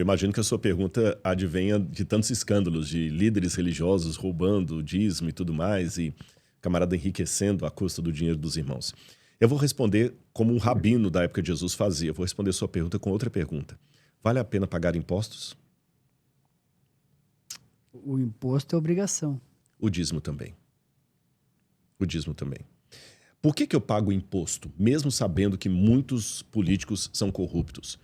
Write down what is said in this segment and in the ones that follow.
Eu imagino que a sua pergunta advenha de tantos escândalos de líderes religiosos roubando o dízimo e tudo mais, e camarada enriquecendo à custa do dinheiro dos irmãos. Eu vou responder como um rabino da época de Jesus fazia. Eu vou responder sua pergunta com outra pergunta. Vale a pena pagar impostos? O imposto é obrigação. O dízimo também. O dízimo também. Por que eu pago imposto, mesmo sabendo que muitos políticos são corruptos?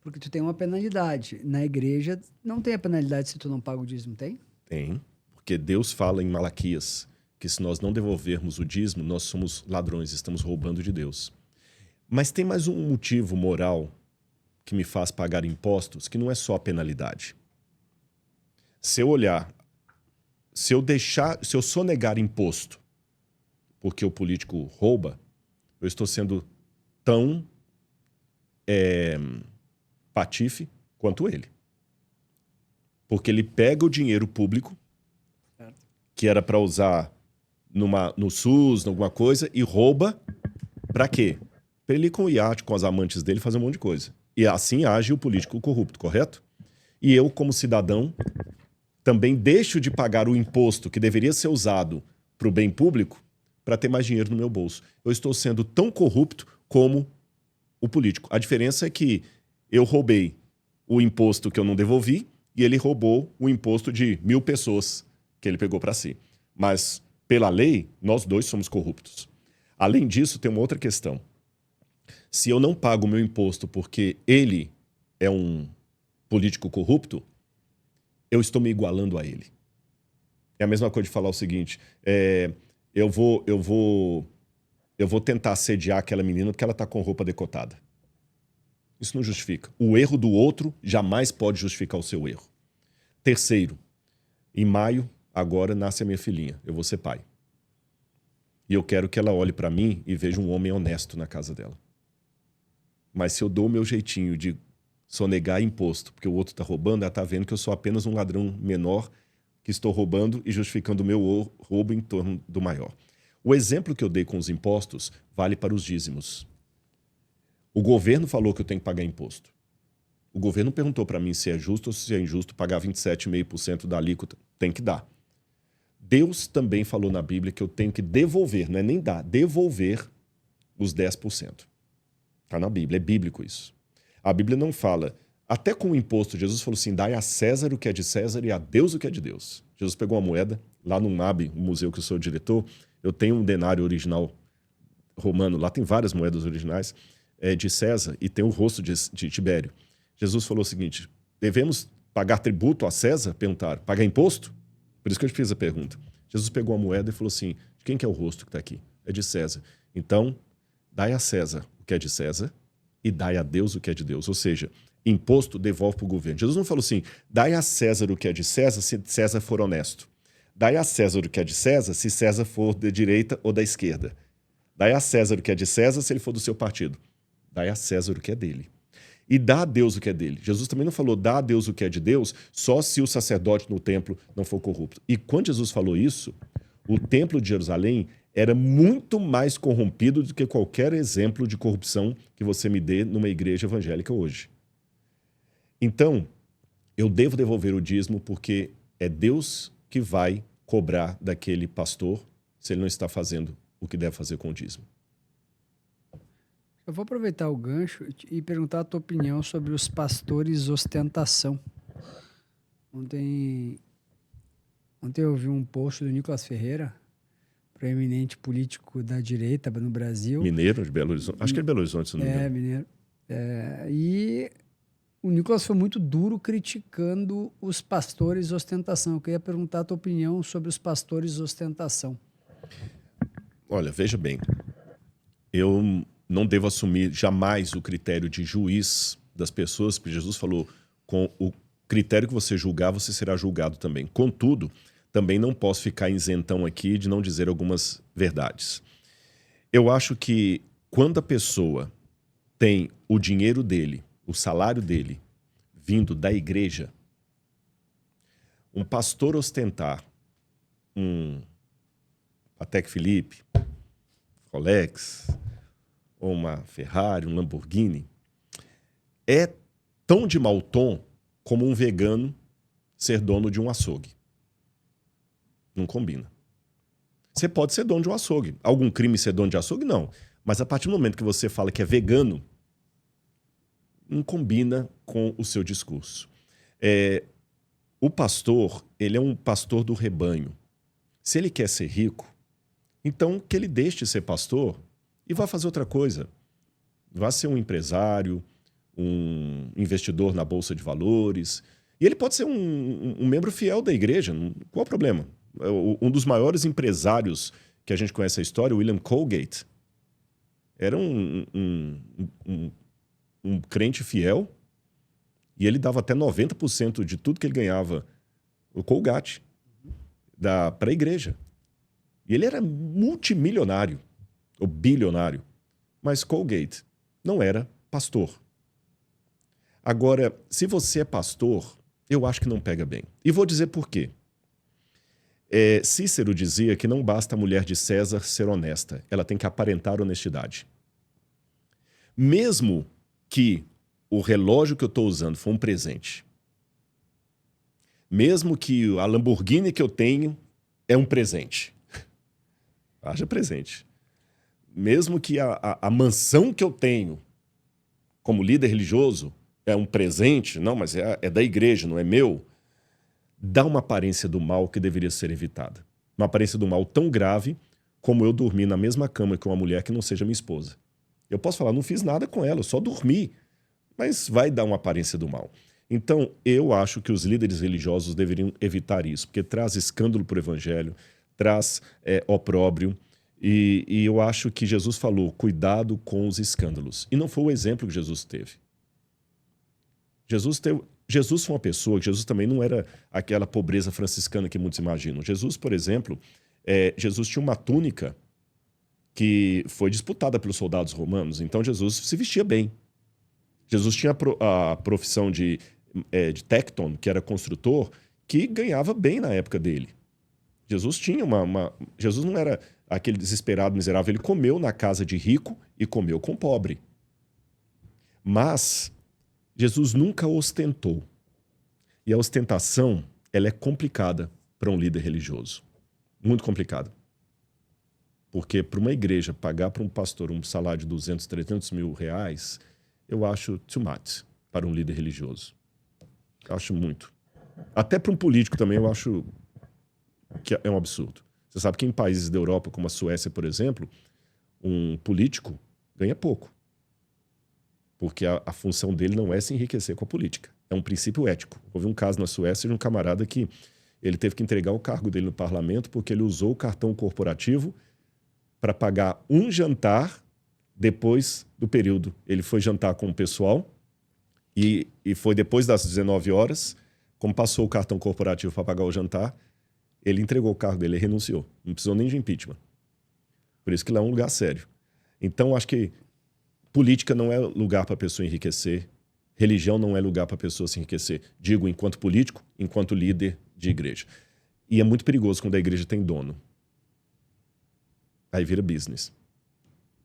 Porque tu tem uma penalidade. Na igreja não tem a penalidade se tu não paga o dízimo, tem? Tem. Porque Deus fala em Malaquias que se nós não devolvermos o dízimo, nós somos ladrões, estamos roubando de Deus. Mas tem mais um motivo moral que me faz pagar impostos, que não é só a penalidade. Se eu olhar, se eu sonegar imposto porque o político rouba, eu estou sendo tão patife quanto ele. Porque ele pega o dinheiro público, que era para usar no SUS, alguma coisa, e rouba para quê? Para ele ir com o iate, com as amantes dele, fazer um monte de coisa. E assim age o político corrupto, correto? E eu, como cidadão, também deixo de pagar o imposto que deveria ser usado para o bem público para ter mais dinheiro no meu bolso. Eu estou sendo tão corrupto como o político. A diferença é que eu roubei o imposto que eu não devolvi e ele roubou o imposto de 1.000 pessoas que ele pegou para si. Mas, pela lei, nós dois somos corruptos. Além disso, tem uma outra questão. Se eu não pago o meu imposto porque ele é um político corrupto, eu estou me igualando a ele. É a mesma coisa de falar o seguinte, eu vou tentar assediar aquela menina porque ela está com roupa decotada. Isso não justifica. O erro do outro jamais pode justificar o seu erro. Terceiro, em maio, agora nasce a minha filhinha. Eu vou ser pai. E eu quero que ela olhe para mim e veja um homem honesto na casa dela. Mas se eu dou o meu jeitinho de sonegar imposto porque o outro está roubando, ela está vendo que eu sou apenas um ladrão menor que estou roubando e justificando o meu roubo em torno do maior. O exemplo que eu dei com os impostos vale para os dízimos. O governo falou que eu tenho que pagar imposto. O governo perguntou para mim se é justo ou se é injusto pagar 27,5% da alíquota. Tem que dar. Deus também falou na Bíblia que eu tenho que devolver, não é nem dar, devolver os 10%. Está na Bíblia, é bíblico isso. A Bíblia não fala, até com o imposto, Jesus falou assim, dai a César o que é de César e a Deus o que é de Deus. Jesus pegou uma moeda, lá no MAB, um museu que eu sou diretor, eu tenho um denário original romano, lá tem várias moedas originais, de César e tem o rosto de Tibério. Jesus falou o seguinte, devemos pagar tributo a César? Perguntaram, pagar imposto? Por isso que eu te fiz a pergunta. Jesus pegou a moeda e falou assim, de quem que é o rosto que está aqui? É de César. Então, dai a César o que é de César e dai a Deus o que é de Deus. Ou seja, imposto devolve para o governo. Jesus não falou assim, dai a César o que é de César se César for honesto. Dai a César o que é de César se César for da direita ou da esquerda. Dai a César o que é de César se ele for do seu partido. Dai a César o que é dele. E dá a Deus o que é dele. Jesus também não falou dá a Deus o que é de Deus só se o sacerdote no templo não for corrupto. E quando Jesus falou isso, o templo de Jerusalém era muito mais corrompido do que qualquer exemplo de corrupção que você me dê numa igreja evangélica hoje. Então, eu devo devolver o dízimo porque é Deus que vai cobrar daquele pastor se ele não está fazendo o que deve fazer com o dízimo. Eu vou aproveitar o gancho e perguntar a tua opinião sobre os pastores ostentação. Ontem eu vi um post do Nicolas Ferreira, proeminente político da direita no Brasil. Mineiro de Belo Horizonte. Acho que é de Belo Horizonte, se não me engano. Mineiro. E o Nicolas foi muito duro criticando os pastores ostentação. Eu queria perguntar a tua opinião sobre os pastores ostentação. Olha, veja bem. Eu não devo assumir jamais o critério de juiz das pessoas, porque Jesus falou, com o critério que você julgar, você será julgado também. Contudo, também não posso ficar isentão aqui de não dizer algumas verdades. Eu acho que quando a pessoa tem o dinheiro dele, o salário dele, vindo da igreja, um pastor ostentar um Patek Philippe, Rolex, ou uma Ferrari, um Lamborghini, é tão de mau tom como um vegano ser dono de um açougue. Não combina. Você pode ser dono de um açougue. Algum crime ser dono de açougue? Não. Mas a partir do momento que você fala que é vegano, não combina com o seu discurso. O pastor, ele é um pastor do rebanho. Se ele quer ser rico, então que ele deixe de ser pastor e vá fazer outra coisa. Vá ser um empresário, um investidor na Bolsa de Valores. E ele pode ser um membro fiel da igreja. Qual o problema? Um dos maiores empresários que a gente conhece a história, William Colgate, era um crente fiel e ele dava até 90% de tudo que ele ganhava, o Colgate, para a igreja. E ele era multimilionário, ou bilionário, mas Colgate não era pastor. Agora, se você é pastor, eu acho que não pega bem. E vou dizer por quê. Cícero dizia que não basta a mulher de César ser honesta, ela tem que aparentar honestidade. Mesmo que o relógio que eu estou usando for um presente, mesmo que a Lamborghini que eu tenho é um presente, haja presente. Mesmo que a mansão que eu tenho como líder religioso é um presente, não, mas é da igreja, não é meu, dá uma aparência do mal que deveria ser evitada. Uma aparência do mal tão grave como eu dormir na mesma cama com uma mulher que não seja minha esposa. Eu posso falar, não fiz nada com ela, eu só dormi, mas vai dar uma aparência do mal. Então, eu acho que os líderes religiosos deveriam evitar isso, porque traz escândalo para o evangelho, traz opróbrio, e eu acho que Jesus falou, cuidado com os escândalos. E não foi o exemplo que Jesus teve. Jesus foi uma pessoa, Jesus também não era aquela pobreza franciscana que muitos imaginam. Jesus, por exemplo, Jesus tinha uma túnica que foi disputada pelos soldados romanos, então Jesus se vestia bem. Jesus tinha a profissão de tecton, que era construtor, que ganhava bem na época dele. Jesus tinha Jesus não era aquele desesperado, miserável, ele comeu na casa de rico e comeu com pobre. Mas Jesus nunca ostentou. E a ostentação, ela é complicada para um líder religioso. Muito complicada. Porque para uma igreja pagar para um pastor um salário de 200, 300 mil reais, eu acho too much para um líder religioso. Eu acho muito. Até para um político também eu acho que é um absurdo. Você sabe que em países da Europa, como a Suécia, por exemplo, um político ganha pouco. Porque a função dele não é se enriquecer com a política. É um princípio ético. Houve um caso na Suécia de um camarada que ele teve que entregar o cargo dele no parlamento porque ele usou o cartão corporativo para pagar um jantar depois do período. Ele foi jantar com o pessoal e foi depois das 19 horas, como passou o cartão corporativo para pagar o jantar, ele entregou o cargo dele e renunciou. Não precisou nem de impeachment. Por isso que lá é um lugar sério. Então, acho que política não é lugar para a pessoa enriquecer. Religião não é lugar para a pessoa se enriquecer. Digo, enquanto político, enquanto líder de igreja. E é muito perigoso quando a igreja tem dono. Aí vira business.